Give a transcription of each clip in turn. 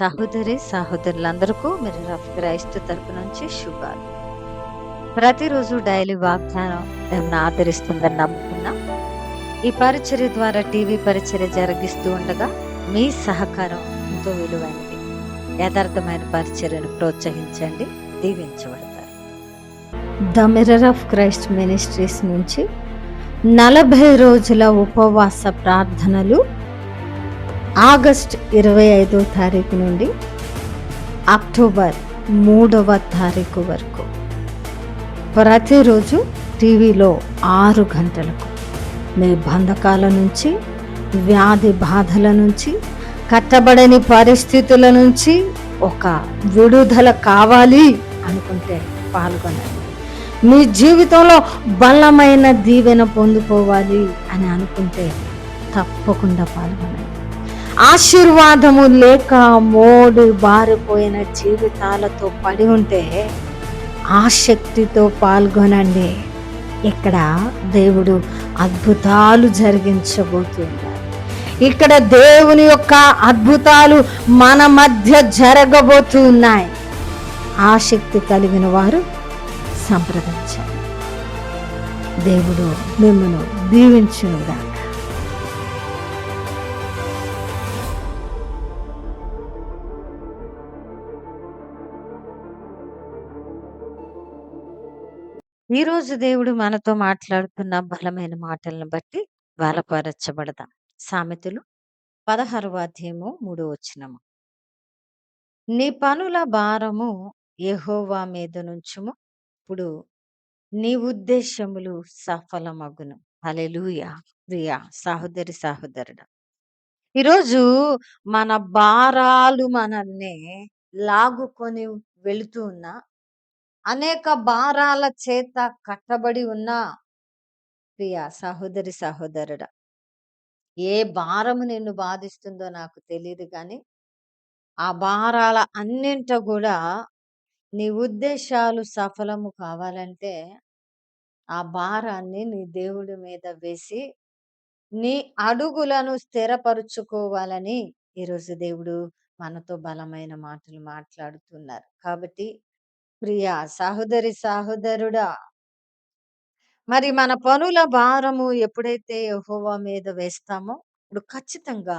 సహోదరి, సహోదరులందరకు మీరు rough Christ తరపు నుంచి శుభాలు. ప్రతిరోజు డైలీ వాగ్దానం ఏమన్నా ఆదరిస్తుందని నమ్ముకున్నాం. ఈ పరిచర్య ద్వారా టీవీ పరిచర్య జరిగిస్తూ ఉండగా మీ సహకారం ఎంతో విలువైనది. యథార్థమైన పరిచర్యను ప్రోత్సహించండి, దీవించబడతారు. The Mirror of Christ Ministries నుంచి 40 రోజుల ఉపవాస ప్రార్థనలు ఆగస్ట్ 25వ తారీఖు నుండి అక్టోబర్ 3వ తారీఖు వరకు ప్రతిరోజు టీవీలో 6 గంటలకు మీ బంధకాల నుంచి, వ్యాధి బాధల నుంచి, కట్టబడని పరిస్థితుల నుంచి ఒక విడుదల కావాలి అనుకుంటే పాల్గొనండి. మీ జీవితంలో బలమైన దీవెన పొందుకోవాలి అని అనుకుంటే తప్పకుండా పాల్గొనండి. ఆశీర్వాదము లేక మోడి బారిపోయిన జీవితాలతో పడి ఉంటే ఆసక్తితో పాల్గొనండి. ఇక్కడ దేవుడు అద్భుతాలు జరిగించబోతున్నారు. ఇక్కడ దేవుని యొక్క అద్భుతాలు మన మధ్య జరగబోతున్నాయి. ఆసక్తి కలిగిన వారు సంప్రదించండి. దేవుడు మిమ్మల్ని దీవించునుగాక. ఈరోజు దేవుడు మనతో మాట్లాడుతున్న బలమైన మాటలను బట్టి బలపరచబడదాం. సామెతలు 16వ అధ్యాయము 3వ వచనము. నీ పనుల భారము యెహోవా మీద నుంచుము, ఇప్పుడు నీ ఉద్దేశములు సఫలమగును. హల్లెలూయా. ప్రియా సహోదరి, సహోదరుడా, ఈరోజు మన భారాలు మనల్ని లాగుకొని వెళుతూ ఉన్నా, అనేక భారాల చేత కట్టబడి ఉన్న ప్రియ సహోదరి, సహోదరుడా, ఏ భారము నిన్ను బాధిస్తుందో నాకు తెలియదు, కానీ ఆ భారాల అన్నింట కూడా నీ ఉద్దేశాలు సఫలము కావాలంటే ఆ భారాన్ని నీ దేవుడి మీద వేసి నీ అడుగులను స్థిరపరుచుకోవాలని ఈరోజు దేవుడు మనతో బలమైన మాటలు మాట్లాడుతున్నారు. కాబట్టి ప్రియ సహోదరి, సహోదరుడా, మరి మన పనుల భారము ఎప్పుడైతే యెహోవా మీద వేస్తామో ఇప్పుడు ఖచ్చితంగా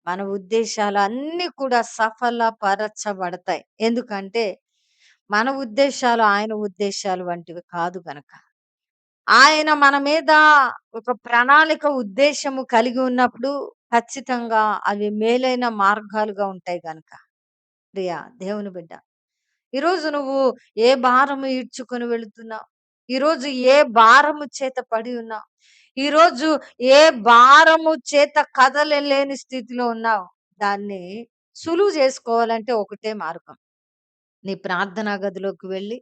మన ఉద్దేశాలు అన్నీ కూడా సఫలపరచబడతాయి. ఎందుకంటే మన ఉద్దేశాలు ఆయన ఉద్దేశాలు వంటివి కాదు గనక. ఆయన మన మీద ఒక ప్రణాళిక, ఉద్దేశము కలిగి ఉన్నప్పుడు ఖచ్చితంగా అవి మేలైన మార్గాలుగా ఉంటాయి గనక. ప్రియా దేవుని బిడ్డ, ఈరోజు నువ్వు ఏ భారము ఈడ్చుకొని వెళుతున్నావు? ఈరోజు ఏ భారము చేత పడి ఉన్నావు? ఈరోజు ఏ భారము చేత కదలలేని స్థితిలో ఉన్నావు? దాన్ని సులువు చేసుకోవాలంటే ఒకటే మార్గం. నీ ప్రార్థనా గదిలోకి వెళ్ళి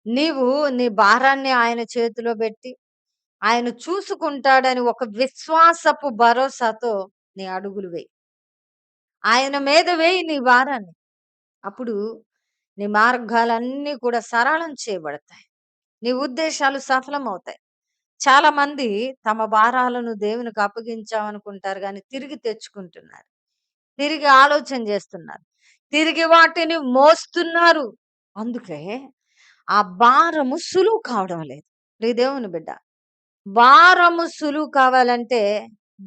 నీవు నీ భారాన్ని ఆయన చేతిలో పెట్టి ఆయన చూసుకుంటాడని ఒక విశ్వాసపు భరోసాతో నీ అడుగులు వేయి. ఆయన మీద వేయి నీ భారాన్ని. అప్పుడు నీ మార్గాలన్నీ కూడా సరళం చేయబడతాయి. నీ ఉద్దేశాలు సఫలమవుతాయి. చాలా మంది తమ భారాలను దేవునికి అప్పగించామనుకుంటారు, కానీ తిరిగి తెచ్చుకుంటున్నారు, తిరిగి ఆలోచన చేస్తున్నారు, తిరిగి వాటిని మోస్తున్నారు. అందుకే ఆ భారము సులువు కావడం లేదు. ప్రియ దేవుని బిడ్డ, భారము సులువు కావాలంటే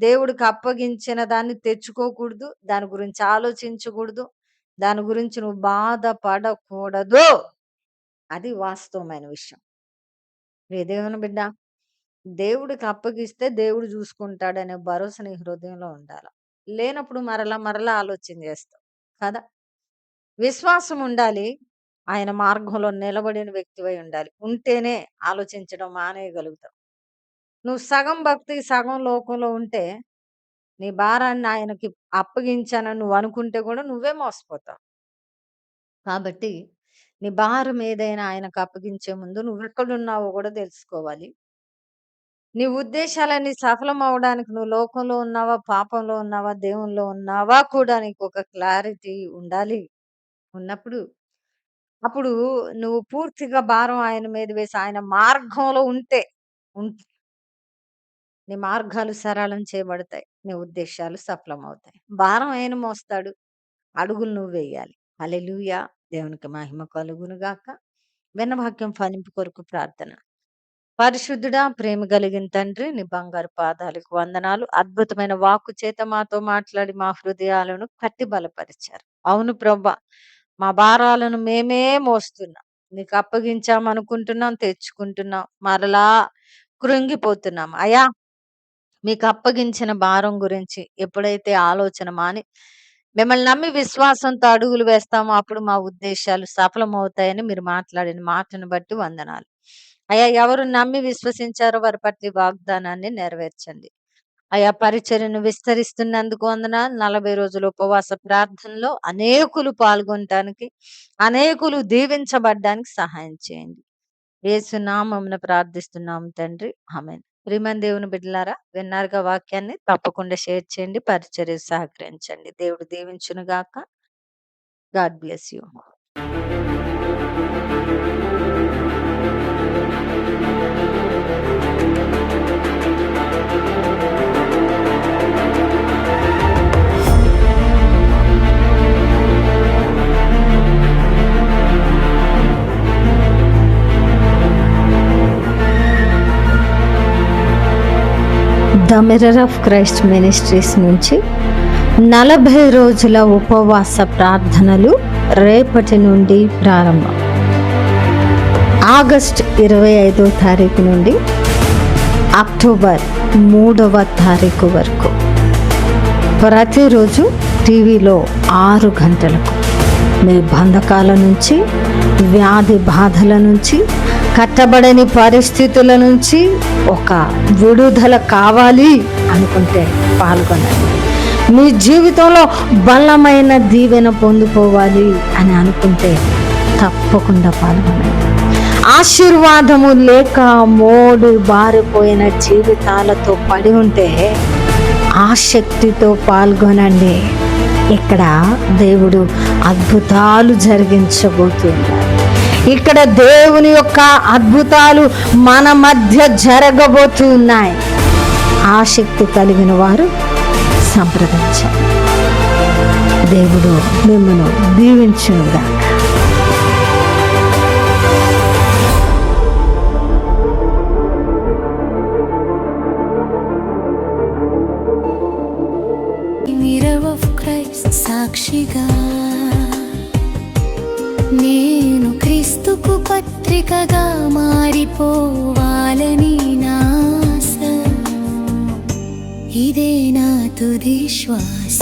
దేవుడికి అప్పగించిన దాన్ని తెచ్చుకోకూడదు, దాని గురించి ఆలోచించకూడదు, దాని గురించి నువ్వు బాధపడకూడదు. అది వాస్తవమైన విషయం. ప్రియ దేవుని బిడ్డ, దేవుడికి అప్పగిస్తే దేవుడు చూసుకుంటాడనే భరోసా నీ హృదయంలో ఉండాలి. లేనప్పుడు మరలా మరలా ఆలోచన చేస్తావు కదా. విశ్వాసం ఉండాలి. ఆయన మార్గంలో నిలబడిన వ్యక్తివై ఉండాలి. ఉంటేనే ఆలోచించడం మానేయగలుగుతావు. నువ్వు సగం భక్తి, సగం లోకంలో ఉంటే నీ భారాన్ని ఆయనకి అప్పగించానని నువ్వు అనుకుంటే కూడా నువ్వే మోసపోతావు. కాబట్టి నీ భారం ఏదైనా ఆయనకు అప్పగించే ముందు నువ్వు ఎక్కడున్నావో కూడా తెలుసుకోవాలి. నీ ఉద్దేశాలన్నీ సఫలం అవడానికి నువ్వు లోకంలో ఉన్నావా, పాపంలో ఉన్నావా, దేవునిలో ఉన్నావా కూడా నీకు ఒక క్లారిటీ ఉండాలి. ఉన్నప్పుడు అప్పుడు నువ్వు పూర్తిగా భారం ఆయన మీద వేసి ఆయన మార్గంలో ఉంటే నీ మార్గాలు సరళం చేయబడతాయి, నీ ఉద్దేశాలు సఫలం అవుతాయి. భారం ఆయన మోస్తాడు, అడుగులు నువ్వు వేయాలి. హల్లెలూయా! దేవునికి మహిమ కలుగును గాక. విన్నవాక్యం ఫలింపు కొరకు ప్రార్థన. పరిశుద్ధుడా, ప్రేమ కలిగిన తండ్రి, నీ బంగారు పాదాలకు వందనాలు. అద్భుతమైన వాక్కు చేత మాతో మాట్లాడి మా హృదయాలను కట్టి బలపరిచారు. అవును ప్రభా, మా భారాలను మేమే మోస్తున్నాం. నీకు అప్పగించామనుకుంటున్నాం, తెచ్చుకుంటున్నాం. మరలా కృంగిపోతున్నాం. అయా, మీకు అప్పగించిన భారం గురించి ఎప్పుడైతే ఆలోచన మాని మిమ్మల్ని నమ్మి విశ్వాసంతో అడుగులు వేస్తామో అప్పుడు మా ఉద్దేశాలు సఫలమవుతాయని మీరు మాట్లాడిన మాటను బట్టి వందనాలు. అయ్యా, ఎవరు నమ్మి విశ్వసించారో వారి పట్ల ఈ వాగ్దానాన్ని నెరవేర్చండి. అయా, పరిచర్యను విస్తరిస్తున్నందుకు వందనాలు. 40 రోజుల ఉపవాస ప్రార్థనలో అనేకులు పాల్గొనటానికి, అనేకులు దీవించబడ్డానికి సహాయం చేయండి. యేసు నామమున ప్రార్థిస్తున్నాం తండ్రి, ఆమేన్. ప్రియమైన దేవుని బిడ్డలారా, విన్నారుగా వాక్యాన్ని. తప్పకుండా షేర్ చేయండి, పరిచర్య సహకరించండి. దేవుడు దీవించును గాక. God bless you. The Mirror of Christ Ministries నుంచి 40 రోజుల ఉపవాస ప్రార్థనలు రేపటి నుండి ప్రారంభం. ఆగస్టు 25వ తారీఖు నుండి అక్టోబర్ 3వ తారీఖు వరకు ప్రతిరోజు టీవీలో 6 గంటలకు మీ బంధకాల నుంచి, వ్యాధి బాధల నుంచి, కట్టబడని పరిస్థితుల నుంచి ఒక విడుదల కావాలి అనుకుంటే పాల్గొనండి. మీ జీవితంలో బలమైన దీవెన పొందుకోవాలి అని అనుకుంటే తప్పకుండా పాల్గొనండి. ఆశీర్వాదము లేక మోడి బారిపోయిన జీవితాలతో పడి ఉంటే ఆసక్తితో పాల్గొనండి. ఇక్కడ దేవుడు అద్భుతాలు జరిగించబోతున్నాడు. ఇక్కడ దేవుని యొక్క అద్భుతాలు మన మధ్య జరగబోతున్నాయి. ఆసక్తి కలిగిన వారు సంప్రదించండి. దేవుడు మిమ్మల్ని దీవించునుగాక. మిర్రర్ ఆఫ్ క్రైస్ట్ సాక్షిగా నేను క్రీస్తుకు పత్రికగా మారిపోవాలని నాస, ఇదే నా తుది శ్వాస.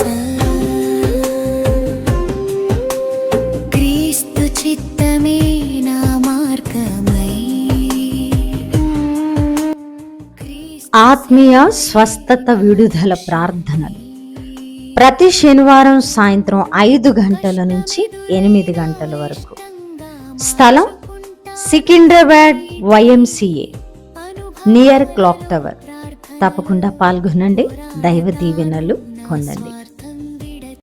క్రీస్తు చిత్తమే నా మార్గమై. ఆత్మీయ స్వస్థత విడుదల ప్రార్థనలు ప్రతి శనివారం సాయంత్రం 5 గంటల నుంచి 8 గంటల వరకు. స్థలం Secunderabad YMCA near clock tower. తప్పకుండా పాల్గొనండి. దైవ దీవెనలు పొందండి.